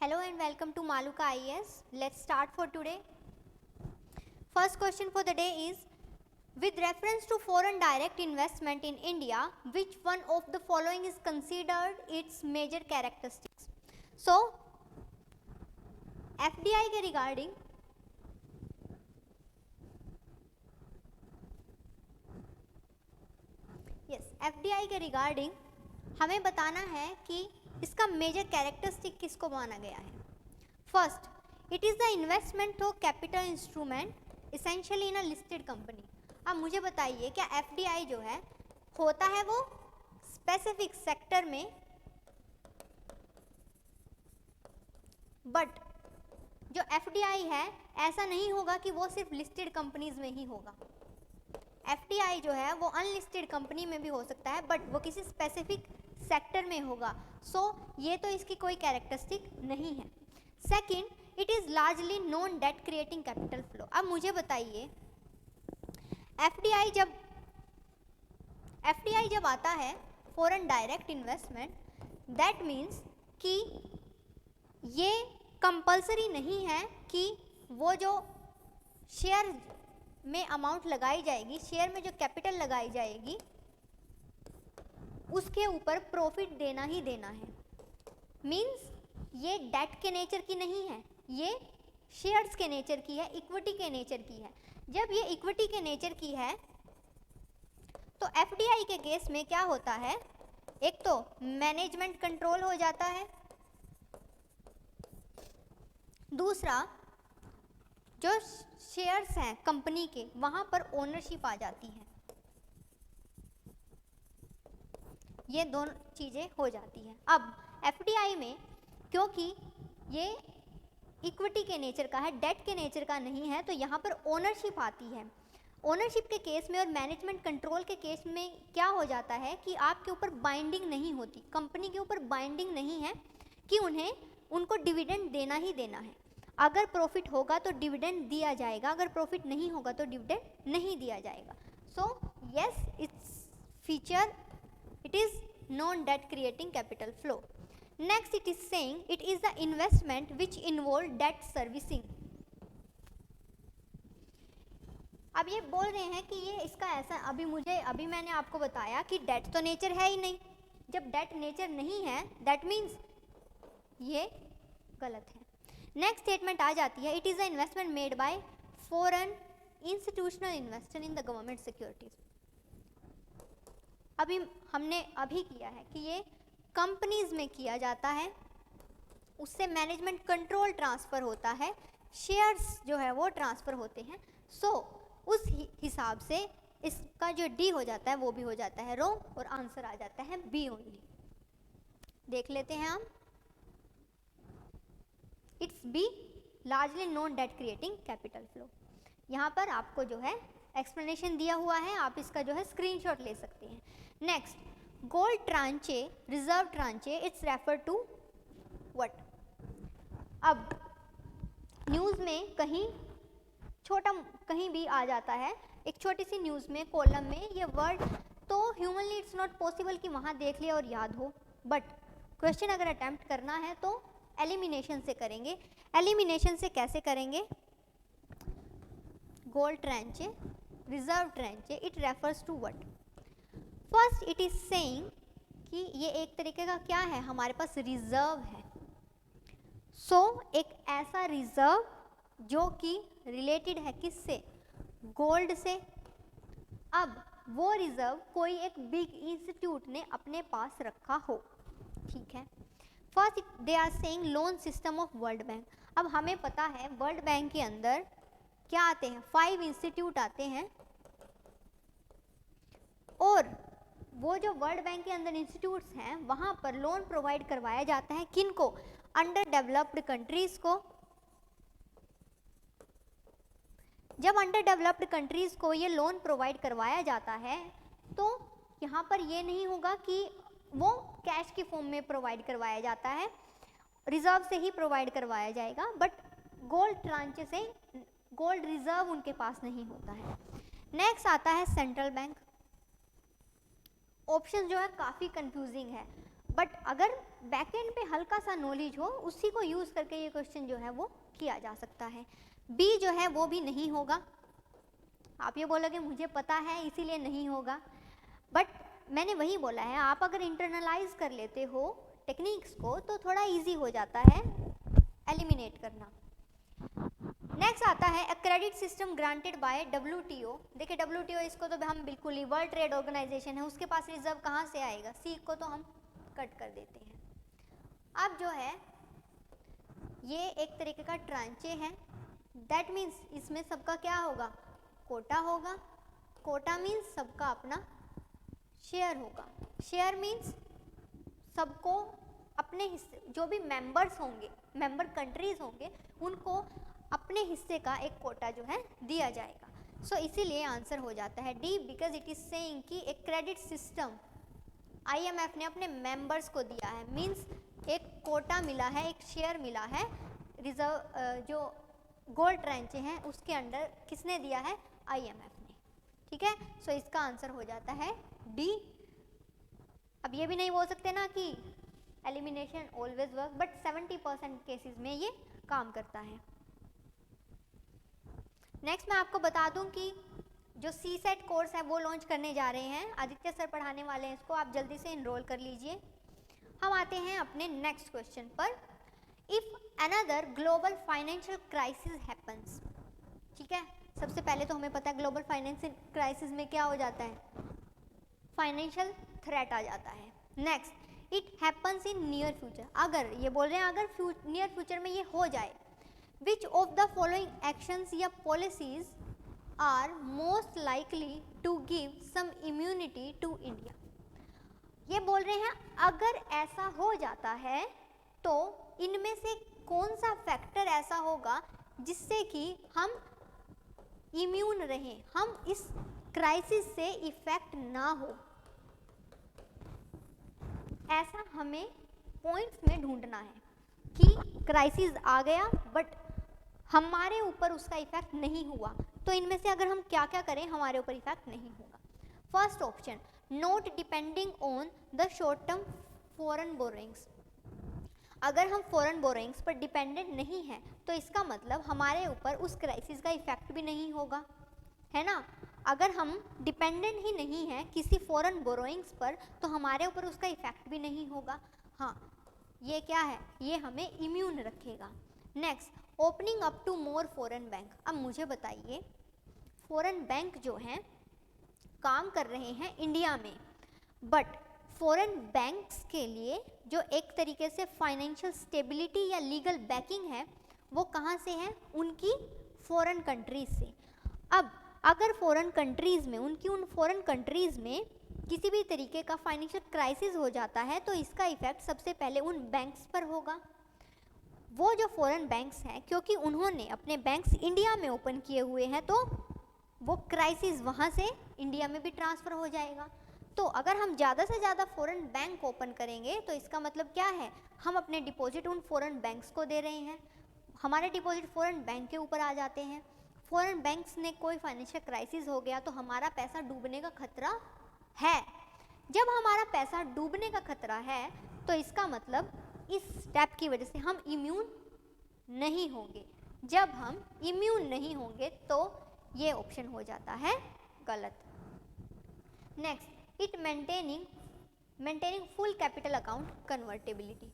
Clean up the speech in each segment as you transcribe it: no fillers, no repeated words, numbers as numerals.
Hello and welcome to Maluka IAS. Let's start for today. First question for the day is, with reference to foreign direct investment in India, which one of the following is considered its major characteristics? So, FDI के regarding FDI के regarding हमें बताना है कि इसका major characteristic किसको माना गया है. First, it is the investment through capital instrument essentially in a listed company. अब मुझे बताइए, क्या एफडीआई जो है होता है वो स्पेसिफिक सेक्टर में, बट जो एफडीआई है ऐसा नहीं होगा कि वो सिर्फ लिस्टेड कंपनीज में ही होगा. एफडीआई जो है वो अनलिस्टेड कंपनी में भी हो सकता है, बट वो किसी स्पेसिफिक सेक्टर में होगा. सो ये तो इसकी कोई कैरेक्टरिस्टिक नहीं है. Second, it is largely non debt creating capital flow. अब मुझे बताइए, एफडीआई जब आता है foreign direct investment, that means कि ये कंपल्सरी नहीं है कि वो जो शेयर में अमाउंट लगाई जाएगी, शेयर में जो कैपिटल लगाई जाएगी, उसके ऊपर प्रॉफिट देना ही देना है. मीन्स ये डेट के नेचर की नहीं है, ये शेयर्स के नेचर की है, इक्विटी के नेचर की है. जब ये इक्विटी के नेचर की है तो एफडीआई के केस में क्या होता है, एक तो मैनेजमेंट कंट्रोल हो जाता है, दूसरा जो शेयर्स हैं कंपनी के वहाँ पर ओनरशिप आ जाती है. ये दोनों चीज़ें हो जाती हैं. अब एफडीआई में क्योंकि ये इक्विटी के नेचर का है, डेट के नेचर का नहीं है, तो यहाँ पर ओनरशिप आती है. ओनरशिप के केस में और मैनेजमेंट कंट्रोल के केस में क्या हो जाता है कि आपके ऊपर बाइंडिंग नहीं होती, कंपनी के ऊपर बाइंडिंग नहीं है कि उनको डिविडेंड देना ही देना है. अगर प्रॉफिट होगा तो डिविडेंड दिया जाएगा, अगर प्रॉफिट नहीं होगा तो डिविडेंड नहीं दिया जाएगा. So yes, its feature, it is non-debt creating capital flow. Next, it is saying it is the investment which involve debt servicing. अब ये बोल रहे हैं कि ये इसका ऐसा, अभी मैंने आपको बताया कि डेट तो नेचर है ही नहीं. जब डेट नेचर नहीं है दैट मीन्स ये गलत है. नेक्स्ट स्टेटमेंट आ जाती है, it is the investment made by foreign institutional investor in the government securities. हमने अभी किया है कि ये कंपनीज में किया जाता है, उससे मैनेजमेंट कंट्रोल ट्रांसफ़र होता है, शेयर्स जो है वो ट्रांसफ़र होते हैं. सो उस हिसाब से इसका जो डी हो जाता है वो भी हो जाता है रॉन्ग और आंसर आ जाता है बी ओनली. देख लेते हैं हम, it's be, largely non debt creating capital flow. यहाँ पर आपको जो है एक्सप्लेनेशन दिया हुआ है, आप इसका जो है स्क्रीनशॉट ले सकते हैं. Next, gold tranche, reserve tranche, it's refer to what. अब न्यूज़ में कहीं भी आ जाता है, एक छोटी सी न्यूज़ में कॉलम में ये वर्ड, तो ह्यूमनली इट्स नॉट पॉसिबल कि वहाँ देख लिया और याद हो, बट क्वेश्चन अगर अटेम्प्ट करना है तो एलिमिनेशन से करेंगे. एलिमिनेशन से कैसे करेंगे? Gold tranche, reserve tranche, it refers to what. First, it is saying कि ये एक तरीके का क्या है, हमारे पास रिजर्व है. सो एक ऐसा रिजर्व जो कि रिलेटेड है किससे, गोल्ड से. अब वो रिजर्व कोई एक बिग इंस्टीट्यूट ने अपने पास रखा हो, ठीक है. First, they are saying loan system of World Bank. अब हमें पता है वर्ल्ड बैंक के अंदर क्या आते हैं, 5 इंस्टीट्यूट आते हैं, और वो जो वर्ल्ड बैंक के अंदर इंस्टीट्यूट्स हैं वहाँ पर लोन प्रोवाइड करवाया जाता है. किनको? अंडर डेवलप्ड कंट्रीज़ को. जब अंडर डेवलप्ड कंट्रीज़ को ये लोन प्रोवाइड करवाया जाता है तो यहाँ पर ये नहीं होगा कि वो कैश की फॉर्म में प्रोवाइड करवाया जाता है, रिजर्व से ही प्रोवाइड करवाया जाएगा, बट गोल्ड ट्रांचे से गोल्ड रिजर्व उनके पास नहीं होता है. नेक्स्ट आता है सेंट्रल बैंक. ऑप्शन जो है काफ़ी कंफ्यूजिंग है. बट अगर बैकएंड पे हल्का सा नॉलेज हो, उसी को यूज़ करके ये क्वेश्चन जो है वो किया जा सकता है। बी जो है वो भी नहीं होगा। आप ये बोलोगे मुझे पता है इसीलिए नहीं होगा, बट मैंने वही बोला है, आप अगर इंटरनलाइज कर लेते हो टेक्निक्स को तो थोड़ा इजी हो जाता है एलिमिनेट करना। नेक्स्ट आता है a credit system granted by WTO। देखिए WTO इसको तो हम बिल्कुल ही, वर्ल्ड ट्रेड ऑर्गेनाइजेशन है, उसके पास रिजर्व कहाँ से आएगा, सी को तो हम कट कर देते हैं। अब जो है ये एक तरीके का ट्रांचे है, दैट मीन्स इसमें सबका क्या होगा, कोटा होगा। कोटा मीन्स सबका अपना शेयर होगा। शेयर मीन्स सबको अपने हिस्से, जो भी मेंबर्स होंगे, मेंबर कंट्रीज होंगे, उनको अपने हिस्से का एक कोटा जो है दिया जाएगा। सो इसीलिए आंसर हो जाता है D, because it is saying कि एक क्रेडिट सिस्टम IMF ने अपने मेंबर्स को दिया है, मीन्स एक कोटा मिला है, एक शेयर मिला है। रिजर्व जो गोल्ड ट्रेंचे हैं उसके अंडर किसने दिया है, IMF ने। ठीक है, सो इसका आंसर हो जाता है डी। अब ये भी नहीं बोल सकते ना कि elimination always work, but 70% cases में ये काम करता है। नेक्स्ट मैं आपको बता दूं कि जो CSET कोर्स है वो लॉन्च करने जा रहे हैं, आदित्य सर पढ़ाने वाले हैं इसको, आप जल्दी से इनरोल कर लीजिए। हम आते हैं अपने नेक्स्ट क्वेश्चन पर। If another global financial crisis happens, ठीक है, सबसे पहले तो हमें पता है ग्लोबल फाइनेंशियल क्राइसिस में क्या हो जाता है, फाइनेंशियल थ्रेट आ जाता है। Next it happens in near future, अगर ये बोल रहे हैं अगर नियर फ्यूचर में ये हो जाए, which of the following actions या policies are most likely to give some immunity to India. ये बोल रहे हैं अगर ऐसा हो जाता है तो इनमें से कौन सा फैक्टर ऐसा होगा जिससे कि हम इम्यून रहें, हम इस क्राइसिस से इफेक्ट ना हो। ऐसा हमें पॉइंट्स में ढूंढना है कि क्राइसिस आ गया बट हमारे ऊपर उसका इफेक्ट नहीं हुआ, तो इनमें से अगर हम क्या क्या करें हमारे ऊपर इफेक्ट नहीं होगा। First option, not depending on the short term foreign borrowings. अगर हम फॉरेन बोरोइंग्स पर डिपेंडेंट नहीं हैं तो इसका मतलब हमारे ऊपर उस क्राइसिस का इफेक्ट भी नहीं होगा, है ना। अगर हम डिपेंडेंट ही नहीं हैं किसी फॉरेन बोरोइंग्स पर तो हमारे ऊपर उसका इफेक्ट भी नहीं होगा। हाँ, ये क्या है, ये हमें इम्यून रखेगा। Next, opening up to more foreign bank. अब मुझे बताइए, फॉरेन बैंक जो हैं काम कर रहे हैं इंडिया में, बट फॉरेन बैंक्स के लिए जो एक तरीके से फाइनेंशियल स्टेबिलिटी या लीगल बैकिंग है वो कहाँ से है, उनकी फॉरेन कंट्रीज से। अब अगर फॉरेन कंट्रीज़ में, उनकी उन फॉरेन कंट्रीज़ में किसी भी तरीके का फाइनेंशियल क्राइसिस हो जाता है तो इसका इफेक्ट सबसे पहले उन बैंक्स पर होगा। वो जो फॉरेन बैंक्स हैं, क्योंकि उन्होंने अपने बैंक्स इंडिया में ओपन किए हुए हैं तो वो क्राइसिस वहाँ से इंडिया में भी ट्रांसफ़र हो जाएगा। तो अगर हम ज़्यादा से ज़्यादा फॉरेन बैंक ओपन करेंगे तो इसका मतलब क्या है, हम अपने डिपॉजिट उन फॉरेन बैंक्स को दे रहे हैं, हमारे डिपॉजिट फॉरेन बैंक के ऊपर आ जाते हैं। फॉरेन बैंक्स ने कोई फाइनेंशियल क्राइसिस हो गया तो हमारा पैसा डूबने का खतरा है। जब हमारा पैसा डूबने का खतरा है तो इसका मतलब इस स्टेप की वजह से हम इम्यून नहीं होंगे। जब हम इम्यून नहीं होंगे तो ये ऑप्शन हो जाता है गलत। Next, it maintaining full capital account convertibility.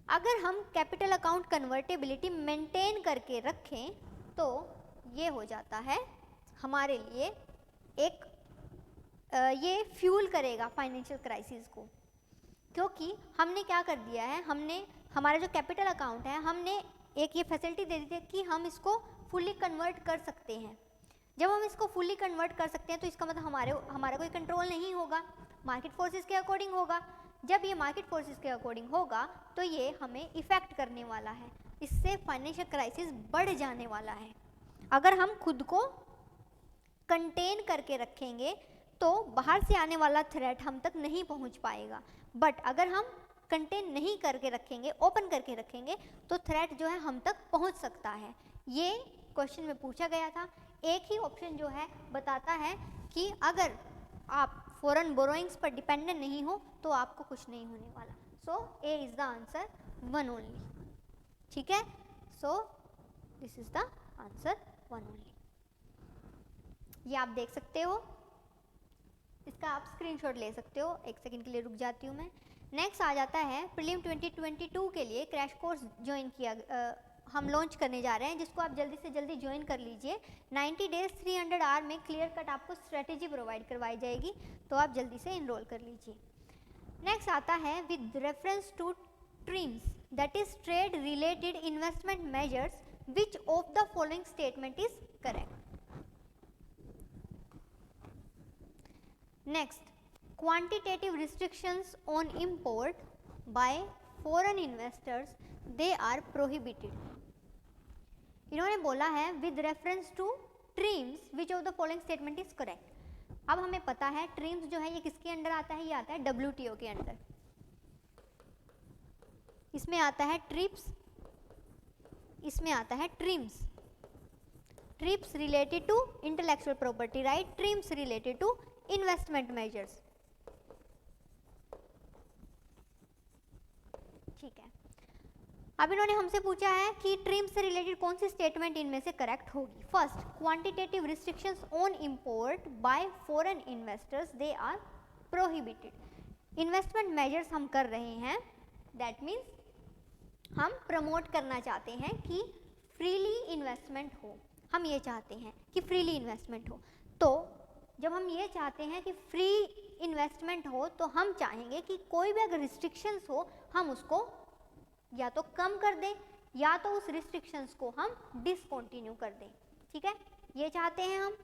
अगर हम कैपिटल अकाउंट कन्वर्टेबिलिटी मेंटेन करके रखें तो ये हो जाता है हमारे लिए एक ये फ्यूल करेगा फाइनेंशियल क्राइसिस को, क्योंकि हमने क्या कर दिया है, हमने हमारा जो कैपिटल अकाउंट है हमने एक ये फैसिलिटी दे दी थी कि हम इसको फुल्ली कन्वर्ट कर सकते हैं। जब हम इसको फुल्ली कन्वर्ट कर सकते हैं तो इसका मतलब हमारा कोई कंट्रोल नहीं होगा, मार्केट फोर्सेस के अकॉर्डिंग होगा। जब ये मार्केट फोर्सेस के अकॉर्डिंग होगा तो ये हमें इफ़ेक्ट करने वाला है, इससे फाइनेंशियल क्राइसिस बढ़ जाने वाला है। अगर हम खुद को कंटेन करके रखेंगे तो बाहर से आने वाला थ्रेट हम तक नहीं पहुंच पाएगा, बट अगर हम कंटेन नहीं करके रखेंगे, ओपन करके रखेंगे तो थ्रेट जो है हम तक पहुंच सकता है। ये क्वेश्चन में पूछा गया था। एक ही ऑप्शन जो है बताता है कि अगर आप फॉरेन बोरोइंग्स पर डिपेंडेंट नहीं हो तो आपको कुछ नहीं होने वाला। So A is the answer, one only. ठीक है, so this is the answer, one only. ये आप देख सकते हो, इसका आप स्क्रीनशॉट ले सकते हो। एक सेकंड के लिए रुक जाती हूँ मैं। नेक्स्ट आ जाता है प्रीलिम 2022 के लिए क्रैश कोर्स ज्वाइन किया, हम लॉन्च करने जा रहे हैं, जिसको आप जल्दी से जल्दी ज्वाइन कर लीजिए। 90 डेज 300 आवर में क्लियर कट आपको स्ट्रेटेजी प्रोवाइड करवाई जाएगी, तो आप जल्दी से इनरोल कर लीजिए। नेक्स्ट आता है with reference to TRIMS that is trade related investment measures which of the following statement is correct. Next, quantitative restrictions on import by foreign investors, they are prohibited। इन्होंने बोला है with reference to TRIMS which of the following statement is correct। अब हमें पता है TRIMS जो है ये किसके अंडर आता है, ये आता है WTO के अंडर। इसमें आता है ट्रिप्स, इसमें आता है TRIMS। TRIPS related to intellectual property right, TRIMS related to investment measures. ठीक है, अब इन्होंने हमसे पूछा है कि ट्रिम से रिलेटेड कौन सी स्टेटमेंट इनमें से करेक्ट होगी। First, quantitative restrictions on import by foreign investors, they are prohibited. Investment measures हम कर रहे हैं, दैट मीन्स हम प्रमोट करना चाहते हैं कि फ्रीली इन्वेस्टमेंट हो, हम ये चाहते हैं कि फ्रीली इन्वेस्टमेंट हो। तो जब हम ये चाहते हैं कि फ्री इन्वेस्टमेंट हो तो हम चाहेंगे कि कोई भी अगर रिस्ट्रिक्शंस हो हम उसको या तो कम कर दें या तो उस रिस्ट्रिक्शंस को हम डिसकंटिन्यू कर दें। ठीक है, ये चाहते हैं हम।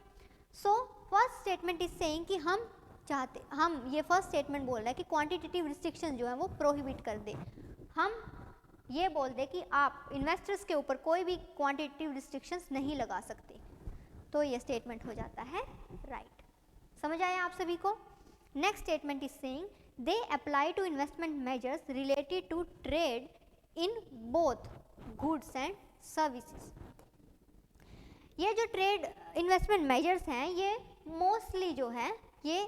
So first statement is saying कि हम ये फर्स्ट स्टेटमेंट बोल रहा है कि क्वांटिटेटिव रिस्ट्रिक्शन जो है वो प्रोहिबिट कर दे। हम ये बोल दे कि आप इन्वेस्टर्स के ऊपर कोई भी क्वांटिटेटिव रिस्ट्रिक्शंस नहीं लगा सकते, तो ये स्टेटमेंट हो जाता है राइट। समझ आया आप सभी को। Next statement is saying they apply to investment measures related to trade in both goods and services. ये जो ट्रेड इन्वेस्टमेंट मेजर्स हैं ये मोस्टली जो है ये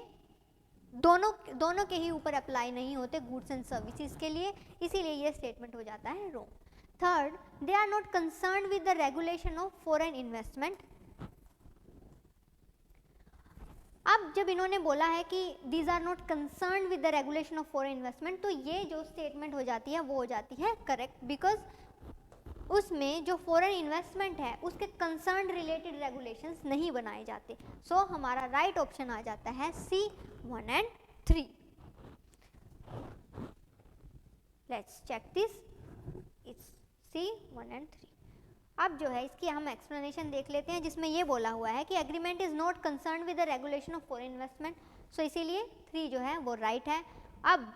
दोनों के ही ऊपर अप्लाई नहीं होते, गुड्स एंड सर्विसेज के लिए, इसीलिए ये स्टेटमेंट हो जाता है wrong. Third, they are not concern with the regulation of foreign investment. अब जब इन्होंने बोला है कि these are not concern with the regulation of foreign investment, तो ये जो स्टेटमेंट हो जाती है वो हो जाती है करेक्ट, बिकॉज उसमें जो फॉरेन इन्वेस्टमेंट है उसके कंसर्न रिलेटेड रेगुलेशंस नहीं बनाए जाते। सो हमारा राइट ऑप्शन आ जाता है C 1 and 3। Let's check this, it's C 1 and 3। अब जो है इसकी हम एक्सप्लेनेशन देख लेते हैं, जिसमें ये बोला हुआ है कि agreement is not concern with the regulation of foreign investment, so इसीलिए 3 जो है वो राइट है। अब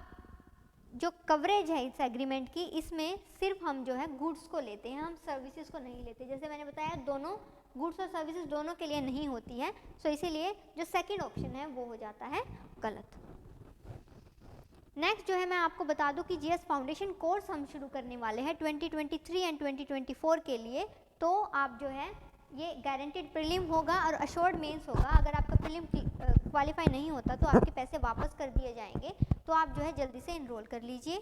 जो कवरेज है इस एग्रीमेंट की, इसमें सिर्फ हम जो है गुड्स को लेते हैं, हम सर्विसेज को नहीं लेते। जैसे मैंने बताया दोनों गुड्स और सर्विसेज दोनों के लिए नहीं होती है, सो इसीलिए जो सेकेंड ऑप्शन है वो हो जाता है गलत। नेक्स्ट जो है मैं आपको बता दूं कि जीएस फाउंडेशन कोर्स हम शुरू करने वाले हैं 2023 एंड 2024 के लिए। तो आप जो है ये गारंटीड प्रीलिम होगा और अश्योर्ड मेंस होगा। अगर आपका प्रीलिम क्वालिफाई नहीं होता तो आपके पैसे वापस कर दिए जाएंगे, तो आप जो है जल्दी से इनरोल कर लीजिए।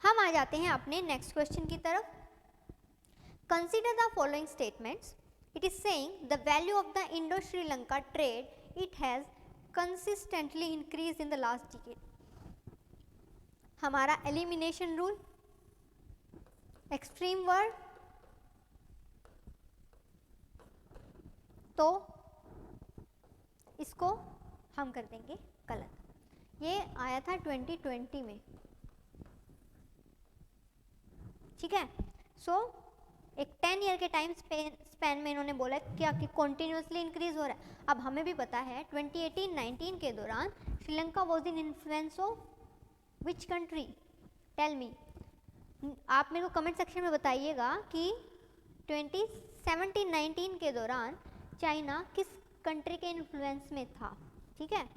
हम आ जाते हैं अपने नेक्स्ट क्वेश्चन की तरफ। Consider the following statements. It is saying the value of the Indo Sri Lanka trade it has consistently increase in the last decade. हमारा एलिमिनेशन रूल, एक्सट्रीम वर्ड, तो इसको हम कर देंगे गलत। ये आया था 2020 में, ठीक है। सो एक 10 ईयर के टाइम स्पैन में इन्होंने बोला क्या कि कॉन्टिन्यूसली इंक्रीज हो रहा है। अब हमें भी पता है 2018-19 के दौरान Sri Lanka was in influence of which country, tell me. आप मेरे को कमेंट सेक्शन में बताइएगा कि 2017-19 के दौरान चाइना किस कंट्री के इन्फ्लुएंस में था, ठीक है।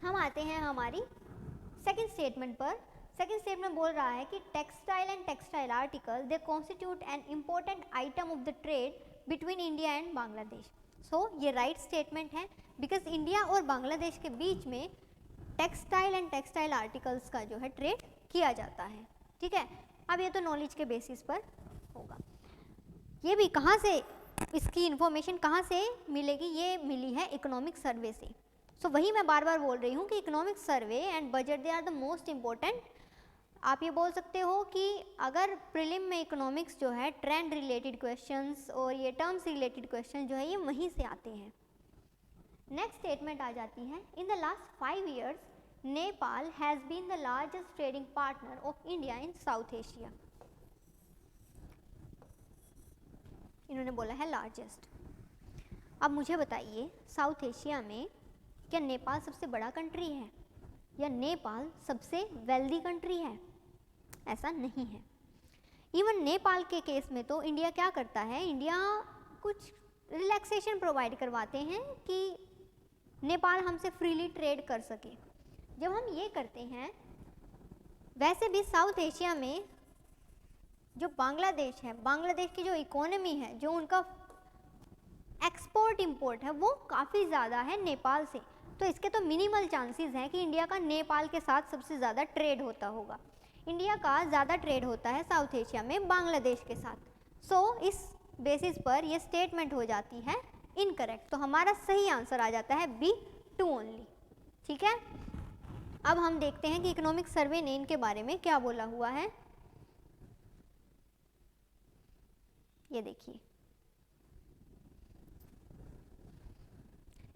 हम आते हैं हमारी सेकंड स्टेटमेंट पर। सेकंड स्टेटमेंट बोल रहा है कि textile and textile article they constitute an important item of the trade between India and Bangladesh. So ये राइट स्टेटमेंट है, बिकॉज इंडिया और बांग्लादेश के बीच में टेक्सटाइल एंड टेक्सटाइल आर्टिकल्स का जो है ट्रेड किया जाता है, ठीक है। अब ये तो नॉलेज के बेसिस पर होगा। ये भी कहाँ से, इसकी इंफॉर्मेशन कहाँ से मिलेगी, ये मिली है इकोनॉमिक सर्वे से। सो वही मैं बार बार बोल रही हूँ कि economic survey and budget they are the most important. आप ये बोल सकते हो कि अगर प्रीलिम में इकोनॉमिक्स जो है ट्रेंड रिलेटेड क्वेश्चंस और ये टर्म्स रिलेटेड क्वेश्चन जो है ये वहीं से आते हैं। नेक्स्ट स्टेटमेंट आ जाती है, in the last 5 years Nepal has been the largest trading partner of India in South Asia. इन्होंने बोला है लार्जेस्ट। अब मुझे बताइए साउथ एशिया में क्या नेपाल सबसे बड़ा कंट्री है या नेपाल सबसे वेल्दी कंट्री है? ऐसा नहीं है। इवन नेपाल के केस में तो इंडिया क्या करता है, इंडिया कुछ रिलैक्सेशन प्रोवाइड करवाते हैं कि नेपाल हमसे फ्रीली ट्रेड कर सके। जब हम ये करते हैं, वैसे भी साउथ एशिया में जो बांग्लादेश है, बांग्लादेश की जो इकोनॉमी है, जो उनका एक्सपोर्ट इंपोर्ट है वो काफ़ी ज़्यादा है नेपाल से, तो इसके तो मिनिमल चांसेस हैं कि इंडिया का नेपाल के साथ सबसे ज़्यादा ट्रेड होता होगा। इंडिया का ज़्यादा ट्रेड होता है साउथ एशिया में बांग्लादेश के साथ। सो इस बेसिस पर ये स्टेटमेंट हो जाती है इनकरेक्ट। तो हमारा सही आंसर आ जाता है बी 2 ओनली, ठीक है। अब हम देखते हैं कि इकोनॉमिक सर्वे ने इनके बारे में क्या बोला हुआ है। ये देखिए,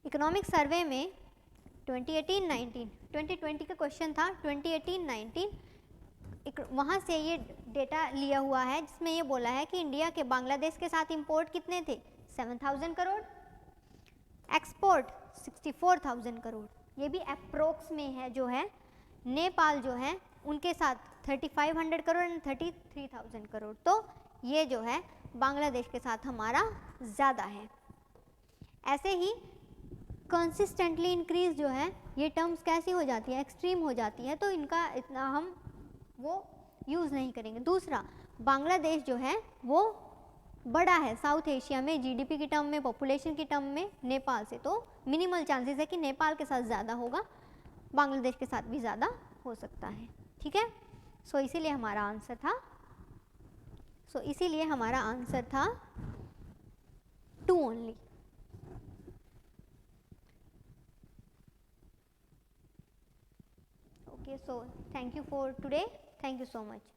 इकोनॉमिक सर्वे में 2018-19 2020 का क्वेश्चन था, 2018-19 वहाँ से ये डेटा लिया हुआ है जिसमें ये बोला है कि इंडिया के बांग्लादेश के साथ इंपोर्ट कितने थे 7,000 करोड़, एक्सपोर्ट 64,000 करोड़। ये भी अप्रोक्स में है जो है। नेपाल जो है उनके साथ 3,500 करोड़ एंड 33,000 करोड़। तो ये जो है बांग्लादेश के साथ हमारा ज़्यादा है। ऐसे ही कंसिस्टेंटली इंक्रीज जो है ये टर्म्स कैसी हो जाती है, एक्सट्रीम हो जाती है, तो इनका इतना हम वो यूज़ नहीं करेंगे। दूसरा, बांग्लादेश जो है वो बड़ा है साउथ एशिया में जीडीपी की टर्म में, पॉपुलेशन की टर्म में नेपाल से, तो मिनिमल चांसेस है कि नेपाल के साथ ज़्यादा होगा, बांग्लादेश के साथ भी ज़्यादा हो सकता है, ठीक है। सो इसीलिए हमारा आंसर था 2 only. Okay, so thank you for today. Thank you so much.